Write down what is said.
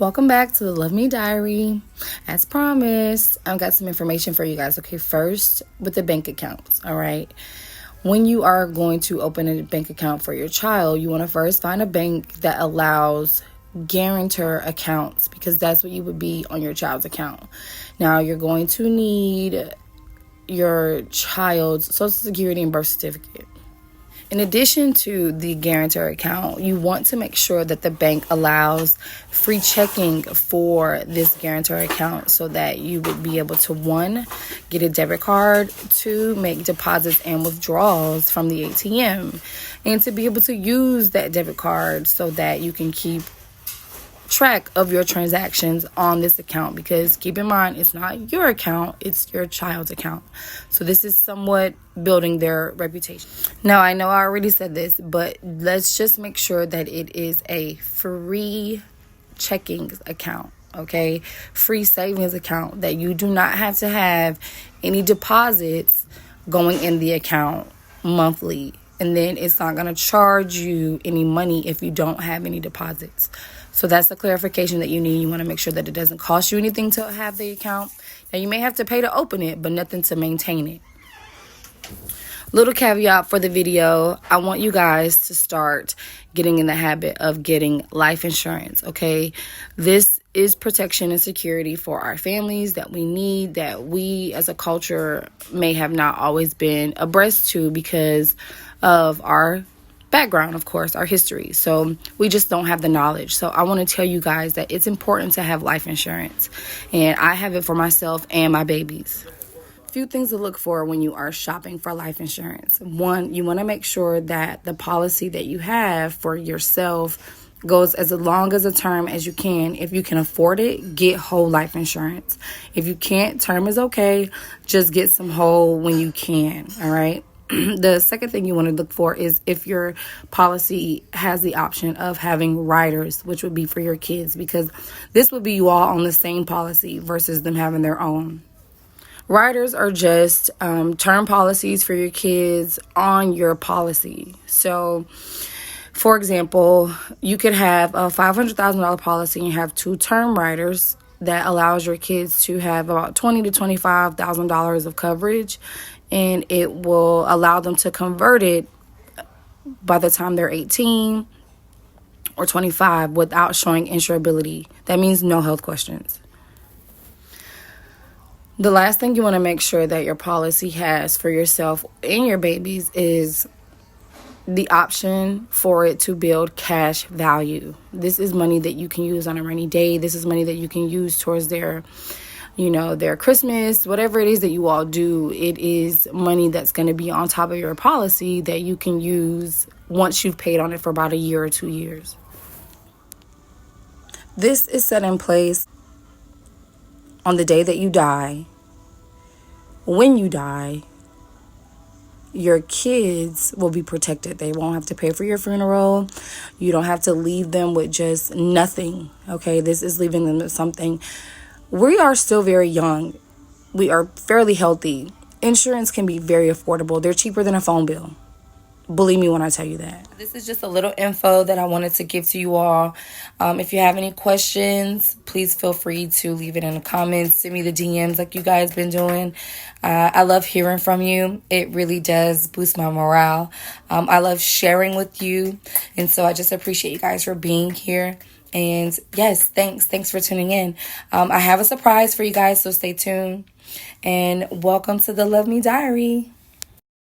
Welcome back to the Love Me Diary. As promised, I've got some information for you guys. Okay, first with the bank accounts, all right? When you are going to open a bank account for your child, you want to first find a bank that allows guarantor accounts because that's what you would be on your child's account. Now, you're going to need your child's social security and birth certificate. In addition to the guarantor account, you want to make sure that the bank allows free checking for this guarantor account so that you would be able to, one, get a debit card, two, make deposits and withdrawals from the ATM, and to be able to use that debit card so that you can keep track of your transactions on this account, because keep in mind, it's not your account, it's your child's account. So this is somewhat building their reputation. Now, I know I already said this, but let's just make sure that it is a free checking account, okay? Free savings account that you do not have to have any deposits going in the account monthly. And then it's not going to charge you any money if you don't have any deposits. So that's the clarification that you need. You want to make sure that it doesn't cost you anything to have the account. Now, you may have to pay to open it, but nothing to maintain it. Little caveat for the video, I want you guys to start getting in the habit of getting life insurance, okay? This is protection and security for our families that we need, that we as a culture may have not always been abreast to because of our background, of course, our history. So we just don't have the knowledge. So I want to tell you guys that it's important to have life insurance, and I have it for myself and my babies. Few things to look for when you are shopping for life insurance. One, you want to make sure that the policy that you have for yourself goes as long as a term as you can. If you can afford it, get whole life insurance. If you can't, term is okay. Just get some whole when you can, all right? The second thing you want to look for is if your policy has the option of having riders, which would be for your kids, because this would be you all on the same policy versus them having their own. Riders are just term policies for your kids on your policy. So, for example, you could have a $500,000 policy and have two term riders that allows your kids to have about $20,000 to $25,000 of coverage, and it will allow them to convert it by the time they're 18 or 25 without showing insurability. That means no health questions. The last thing you want to make sure that your policy has for yourself and your babies is the option for it to build cash value. This is money that you can use on a rainy day. This is money that you can use towards their Christmas, whatever it is that you all do. It is money that's going to be on top of your policy that you can use once you've paid on it for about a year or 2 years. This is set in place on the day that you die. When you die, your kids will be protected. They won't have to pay for your funeral. You don't have to leave them with just nothing, okay? This is leaving them with something. We are still very young. We are fairly healthy. Insurance can be very affordable. They're cheaper than a phone bill. Believe me when I tell you that. This is just a little info that I wanted to give to you all. If you have any questions, please feel free to leave it in the comments. Send me the DMs like you guys been doing. I love hearing from you. It really does boost my morale. I love sharing with you. And so I just appreciate you guys for being here. And yes, thanks for tuning in. I have a surprise for you guys, so stay tuned. And welcome to the Love Me Diary.